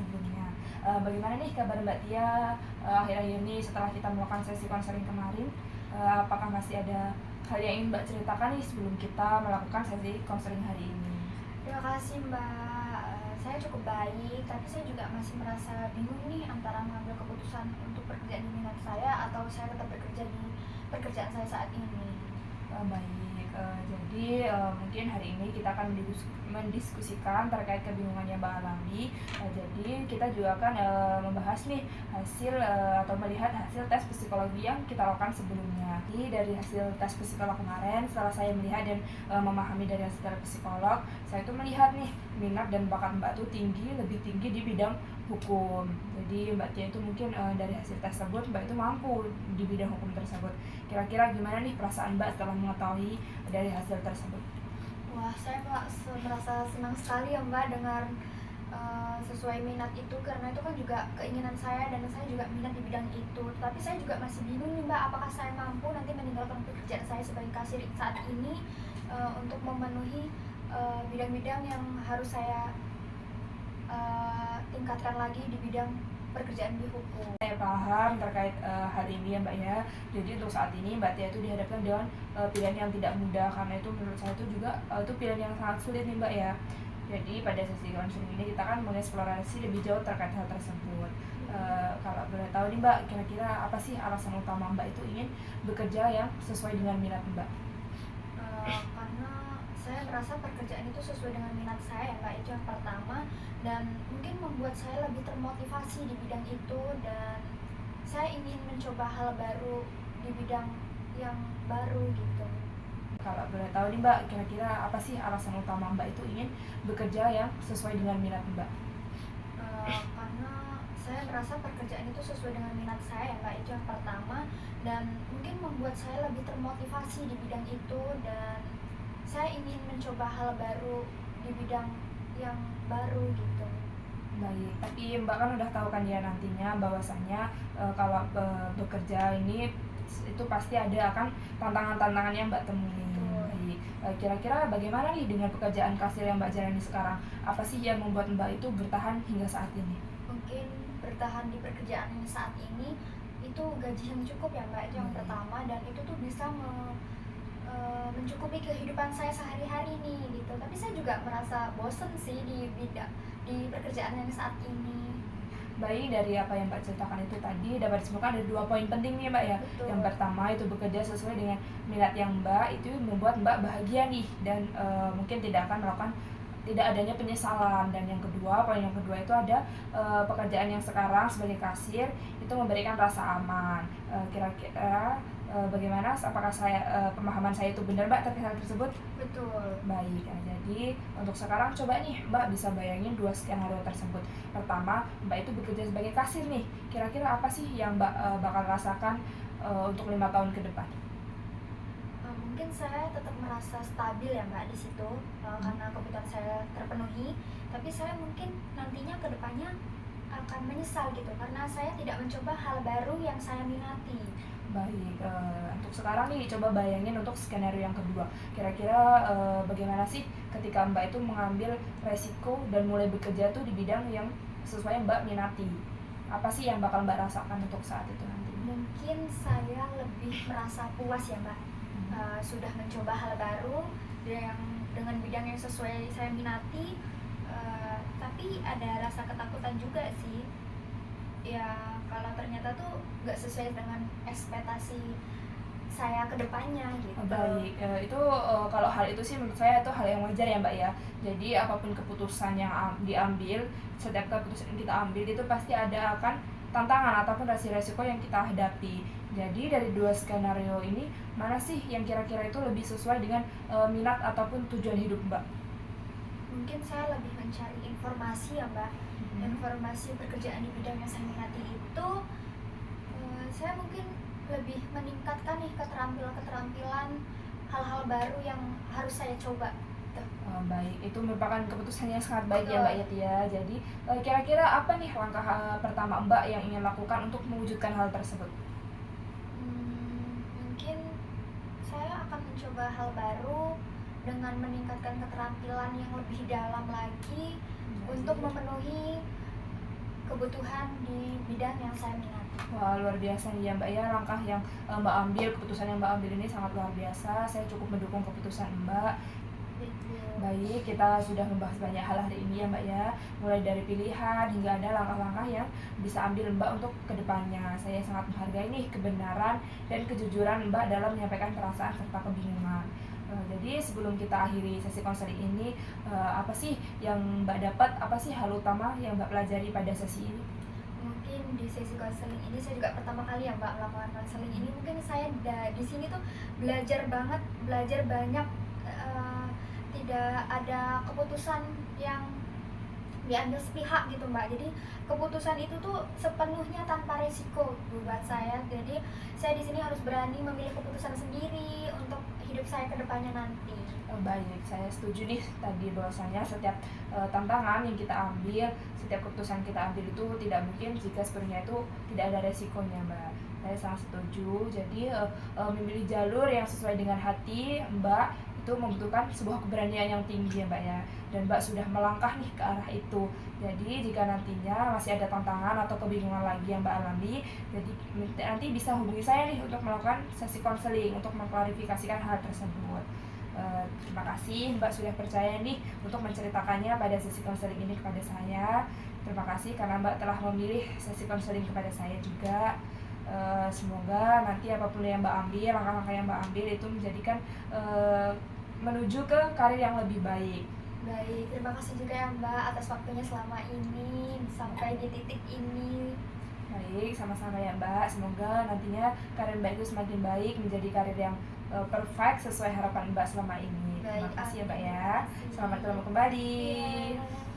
sebelumnya. Bagaimana nih kabar Mbak Tia akhir-akhir ini setelah kita melakukan sesi konseling kemarin? Apakah masih ada hal yang ingin Mbak ceritakan nih sebelum kita melakukan sesi konseling hari ini? Terima kasih Mbak. Saya cukup baik, tapi saya juga masih merasa bingung nih antara mengambil keputusan untuk pekerjaan di minat saya atau saya tetap bekerja di pekerjaan saya saat ini. Baik, jadi mungkin hari ini kita akan mendiskusikan terkait kebingungan yang Mbak alami. Jadi kita juga akan membahas nih hasil atau melihat hasil tes psikologi yang kita lakukan sebelumnya. Jadi dari hasil tes psikolog kemarin, setelah saya melihat dan memahami dari hasil tes psikolog, saya itu melihat nih minat dan bakat Mbak tuh lebih tinggi di bidang hukum. Jadi Mbak Tia itu mungkin dari hasil tes tersebut Mbak itu mampu di bidang hukum tersebut. Kira-kira gimana nih perasaan Mbak setelah mengetahui dari hasil tersebut? Wah, saya merasa senang sekali ya Mbak dengar sesuai minat itu, karena itu kan juga keinginan saya dan saya juga minat di bidang itu. Tapi saya juga masih bingung nih Mbak, apakah saya mampu nanti meninggalkan pekerjaan saya sebagai kasir saat ini untuk memenuhi bidang-bidang yang harus saya tingkatkan lagi di bidang pekerjaan di hukum. Saya paham terkait hal ini ya Mbak ya. Jadi untuk saat ini Mbak Tia itu dihadapkan dengan pilihan yang tidak mudah, karena itu menurut saya itu juga itu pilihan yang sangat sulit nih Mbak ya. Jadi pada sesi konseling ini kita akan mengeksplorasi lebih jauh terkait hal tersebut. Kalau boleh tahu nih Mbak, kira-kira apa sih alasan utama Mbak itu ingin bekerja yang sesuai dengan minat Mbak? Karena saya merasa pekerjaan itu sesuai dengan minat saya Mbak, itu yang pertama, dan mungkin membuat saya lebih termotivasi di bidang itu, dan saya ingin mencoba hal baru di bidang yang baru gitu. Kalau boleh tahu nih Mbak, kira-kira apa sih alasan utama Mbak itu ingin bekerja yang sesuai dengan minat Mbak? Karena saya merasa pekerjaan itu sesuai dengan minat saya Mbak, itu yang pertama, dan mungkin membuat saya lebih termotivasi di bidang itu, dan saya ingin mencoba hal baru di bidang yang baru gitu. Baik, tapi Mbak kan udah tahu kan ya nantinya bahwasannya kalau bekerja ini itu pasti ada akan tantangan-tantangan yang Mbak temui. Baik, kira-kira bagaimana nih dengan pekerjaan kasir yang Mbak jalani sekarang? Apa sih yang membuat Mbak itu bertahan hingga saat ini? Mungkin bertahan di pekerjaan saat ini itu gaji yang cukup ya Mbak, itu yang pertama, dan itu tuh bisa mencukupi kehidupan saya sehari-hari nih gitu. Tapi saya juga merasa bosen sih di pekerjaan yang saat ini. Baik, dari apa yang Mbak ceritakan itu tadi dapat disimpulkan ada 2 poin penting nih Mbak ya. Betul. Yang pertama itu bekerja sesuai dengan minat yang Mbak, itu membuat Mbak bahagia nih, dan mungkin tidak akan melakukan tidak adanya penyesalan. Dan yang kedua, poin yang kedua itu ada pekerjaan yang sekarang sebagai kasir itu memberikan rasa aman. Kira-kira bagaimana, apakah pemahaman saya itu benar Mbak terkait hal tersebut? Betul. Baik, jadi untuk sekarang coba nih Mbak bisa bayangin 2 skenario tersebut. Pertama, Mbak itu bekerja sebagai kasir nih. Kira-kira apa sih yang Mbak bakal rasakan untuk 5 tahun ke depan? Mungkin saya tetap merasa stabil ya Mbak di situ, karena kebutuhan saya terpenuhi. Tapi saya mungkin nantinya ke depannya akan menyesal gitu, karena saya tidak mencoba hal baru yang saya minati. Baik, untuk sekarang nih coba bayangin untuk skenario yang kedua. Kira-kira bagaimana sih ketika Mbak itu mengambil resiko dan mulai bekerja tuh di bidang yang sesuai Mbak minati? Apa sih yang bakal Mbak rasakan untuk saat itu nanti? Mungkin saya lebih merasa puas ya Mbak, sudah mencoba hal baru dengan bidang yang sesuai saya minati, tapi ada rasa ketakutan juga sih. Ya, kalau ternyata tuh nggak sesuai dengan ekspektasi saya ke depannya gitu. Baik, itu kalau hal itu sih menurut saya itu hal yang wajar ya Mbak ya. Jadi apapun keputusan yang diambil, setiap keputusan yang kita ambil itu pasti ada akan tantangan ataupun resiko yang kita hadapi. Jadi dari 2 skenario ini, mana sih yang kira-kira itu lebih sesuai dengan minat ataupun tujuan hidup Mbak? Mungkin saya lebih mencari informasi ya Mbak, informasi pekerjaan di bidang yang saya minati itu, saya mungkin lebih meningkatkan nih keterampilan hal-hal baru yang harus saya coba gitu. Baik, itu merupakan keputusan yang sangat baik ya Mbak Tia. Jadi kira-kira apa nih langkah pertama Mbak yang ingin lakukan untuk mewujudkan hal tersebut? Mungkin saya akan mencoba hal baru dengan meningkatkan keterampilan yang lebih dalam lagi untuk memenuhi di bidang yang saya minati. Wah, luar biasa nih ya Mbak ya, langkah yang Mbak ambil, keputusan yang Mbak ambil ini sangat luar biasa. Saya cukup mendukung keputusan Mbak. Baik, kita sudah membahas banyak hal hari ini ya Mbak ya, mulai dari pilihan hingga ada langkah-langkah yang bisa ambil Mbak untuk kedepannya. Saya sangat menghargai nih kebenaran dan kejujuran Mbak dalam menyampaikan perasaan serta kebingungan. Jadi sebelum kita akhiri sesi konseling ini, apa sih yang Mbak dapat, apa sih hal utama yang Mbak pelajari pada sesi ini? Mungkin di sesi konseling ini saya juga pertama kali ya Mbak melakukan konseling ini, mungkin saya di sini tuh belajar banget, belajar banyak. Tidak ada keputusan yang diambil sepihak gitu Mbak, jadi keputusan itu tuh sepenuhnya tanpa resiko buat saya. Jadi saya di sini harus berani memilih keputusan sendiri untuk hidup saya ke depannya nanti. Baik, saya setuju nih tadi bahwasanya setiap tantangan yang kita ambil, setiap keputusan kita ambil itu tidak mungkin jika sebenarnya itu tidak ada resikonya Mbak. Saya sangat setuju. Jadi memilih jalur yang sesuai dengan hati Mbak itu membutuhkan sebuah keberanian yang tinggi ya Mbak ya, dan Mbak sudah melangkah nih ke arah itu. Jadi jika nantinya masih ada tantangan atau kebingungan lagi yang Mbak alami, jadi nanti bisa hubungi saya nih untuk melakukan sesi konseling untuk mengklarifikasikan hal tersebut. Terima kasih Mbak sudah percaya nih untuk menceritakannya pada sesi konseling ini kepada saya. Terima kasih karena Mbak telah memilih sesi konseling kepada saya juga. Semoga nanti apapun yang Mbak ambil, langkah-langkah yang Mbak ambil itu menjadikan menuju ke karir yang lebih baik. Baik, terima kasih juga ya Mbak atas waktunya selama ini sampai di titik ini. Baik, sama-sama ya Mbak. Semoga nantinya karir Mbak itu semakin baik, menjadi karir yang perfect sesuai harapan Mbak selama ini. Terima kasih ya Mbak ya. Selamat ketemu kembali. Iya.